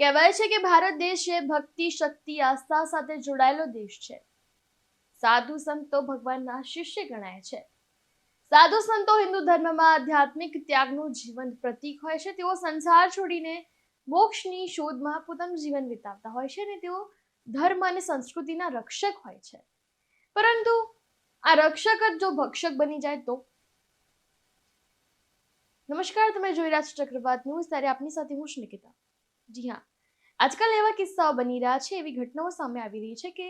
કહેવાય છે કે ભારત દેશ એ ભક્તિ, શક્તિ, આસ્થા સાથે જોડાયેલો દેશ છે. સાધુ સંતો ભગવાનના શિષ્ય ગણાય છે. સાધુ સંતો હિન્દુ ધર્મમાં આધ્યાત્મિક ત્યાગનું જીવંત પ્રતીક હોય છે. તેઓ સંસાર છોડીને મોક્ષની શોધમાં પોતાનું જીવન વિતાવતા હોય છે અને તેઓ ધર્મ અને સંસ્કૃતિના રક્ષક હોય છે. પરંતુ આ રક્ષક જ જો ભક્ષક બની જાય તો? નમસ્કાર, તમે જોઈ રહ્યા છો ચક્રવાત ન્યૂઝ. ત્યારે આપની સાથે હું નિકિતા. જી હા, આજકાલ એવા કિસ્સાઓ બની રહ્યા છે, એવી ઘટનાઓ સામે આવી રહી છે કે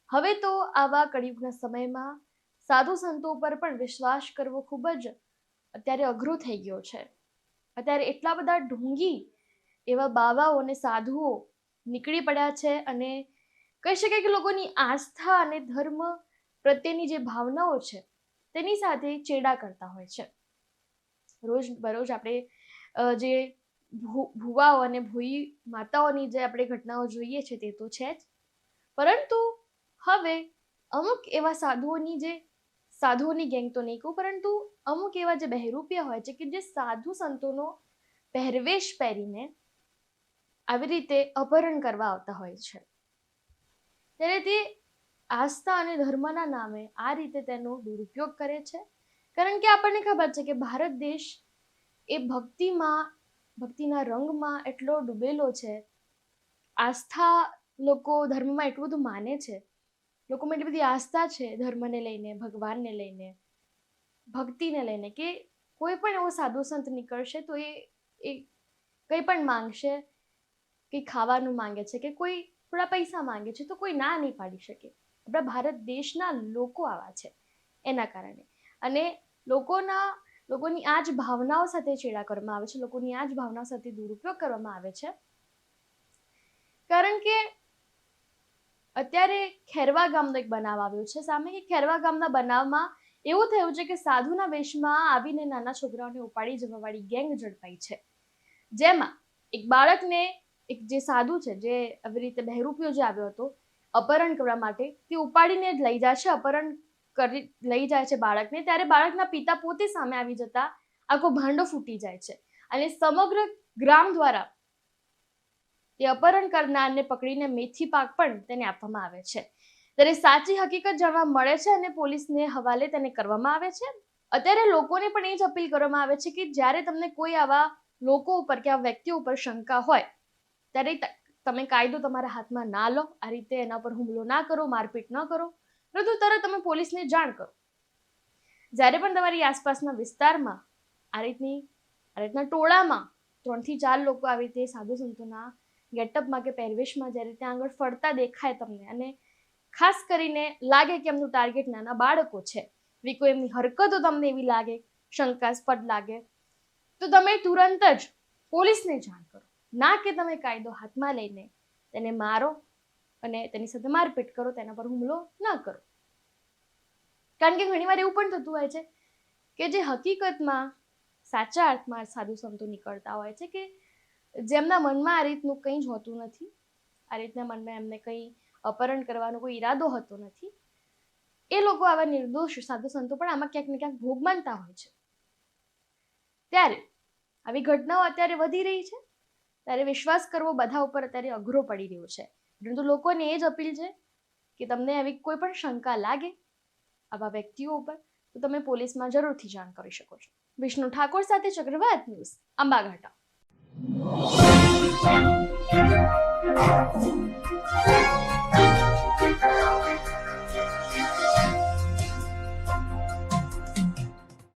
હવે તો આવા કળિયુગના સમયમાં સાધુ સંતો પર પણ વિશ્વાસ કરવો ખૂબ જ અત્યારે અઘરો થઈ ગયો છે. અત્યારે એટલા બધા ઢોંગી એવા બાવાઓ અને સાધુઓ નીકળી પડ્યા છે અને કહી શકાય કે લોકોની આસ્થા અને ધર્મ પ્રત્યેની જે ભાવનાઓ છે તેની સાથે ચેડા કરતા હોય છે. રોજ બરોજ આપણે જે ભુવાઓ અને ભૂઈ માતાઓની જે આપણે ઘટનાઓ જોઈએ છે તે તો છે જ, પરંતુ હવે અમુક એવા સાધુઓની ગેંગ તો નહીં કહું, પરંતુ અમુક એવા જે બહેરૂપિયા હોય છે કે જે સાધુ સંતોનો પહેરવેશ પહેરીને આવી રીતે અપહરણ કરવા આવતા હોય છે. ત્યારે તે આસ્થા અને ધર્મના નામે આ રીતે તેનો દુરુપયોગ કરે છે. કારણ કે આપણને ખબર છે કે ભારત દેશ એ ભક્તિના રંગમાં એટલો ડૂબેલો છે. આસ્થા, લોકો ધર્મમાં એટલું બધું માને છે, લોકોમાં એટલી બધી આસ્થા છે ધર્મને લઈને, ભગવાનને લઈને, ભક્તિને લઈને, કે કોઈ પણ એવો સાધુ સંત નીકળશે તો એ કંઈ પણ માંગશે, કંઈ ખાવાનું માંગે છે કે કોઈ થોડા પૈસા માંગે છે તો કોઈ ના નહીં પાડી શકે. આપણા ભારત દેશના લોકો આવા છે એના કારણે. અને લોકોની આ જ ભાવનાઓ સાથે ચેડા કરવામાં આવે છે, લોકોની આ જ ભાવનાઓ સાથે દુરુપયોગ કરવામાં આવે છે. કારણ કે અત્યારે ખેરવા ગામનો એક બનાવ આવ્યો છે સામે, કે ખેરવા ગામના બનાવમાં એવું થયું છે કે સાધુના વેશમાં આવીને નાના છોકરાઓને ઉપાડી જવાવાળી ગેંગ ઝડપાઈ છે. જેમાં એક બાળકને, એક જે સાધુ છે, જે આવી રીતે બહેરૂપિયો જે આવ્યો હતો અપહરણ કરવા માટે, તે ઉપાડીને જ લઈ જાય છે, અપહરણ કરી લઈ જાય છે બાળકને. ત્યારે બાળકના પિતા પોતે સામે આવી જતા આખો ભાંડો ફૂટી જાય છે અને સમગ્ર ગ્રામ દ્વારા તે અપહરણ કરનારને પકડીને મેથી પાક પણ તેને આપવામાં આવે છે. ત્યારે સાચી હકીકત જાણવા મળે છે અને પોલીસને હવાલે તેને કરવામાં આવે છે. અત્યારે લોકોને પણ એ જ અપીલ કરવામાં આવે છે કે જ્યારે તમને કોઈ આવા લોકો ઉપર કે આ વ્યક્તિઓ ઉપર શંકા હોય ત્યારે તમે કાયદો તમારા હાથમાં ના લો. આ રીતે એના પર હુમલો ના કરો, મારપીટ ન કરો, પરંતુ તરત તમે પોલીસને જાણ કરો. જ્યારે પણ તમારી આસપાસના વિસ્તારમાં આ રીતના ટોળામાં 3 થી 4 લોકો આવી રીતે સાધુ સંતોના ગેટઅપમાં કે પહેરવેશમાં જ્યારે ત્યાં આગળ ફરતા દેખાય તમને, અને ખાસ કરીને લાગે કે એમનું ટાર્ગેટ નાના બાળકો છે, એવી કોઈ એમની હરકતો તમને એવી લાગે, શંકાસ્પદ લાગે, તો તમે તુરંત જ પોલીસને જાણ કરો. ના કે તમે કાયદો હાથમાં લઈને તેને મારો અને તેની સાથે મારપીટ કરો, તેના પર હુમલો ન કરો. કારણ કે ઘણીવાર એવું પણ થતું હોય છે કે જે હકીકતમાં સાચા અર્થમાં સાધુ સંતો નીકળતા હોય છે, કે જેમના મનમાં આ રીતનું કંઈ જ હોતું નથી, આ રીતના મનમાં એમને કંઈ અપહરણ કરવાનો કોઈ ઈરાદો હોતો નથી, એ લોકો આવા નિર્દોષ સાધુ સંતો પણ આમાં ક્યાંક ને ક્યાંક ભોગ બનતા હોય છે. ત્યારે આવી ઘટનાઓ અત્યારે વધી રહી છે. ત્યારે વિશ્વાસ કરવો બધા ઉપર અત્યારે અઘરો પડી રહ્યો છે. પરંતુ લોકોને એ જ અપીલ છે કે તમને આવી કોઈ પણ શંકા લાગે આવા વ્યક્તિઓ ઉપર, તો તમે પોલીસમાં જરૂરથી જાણ કરી શકો છો. વિષ્ણુ ઠાકોર સાથે ચક્રવાત ન્યૂઝ, અંબાઘાટા.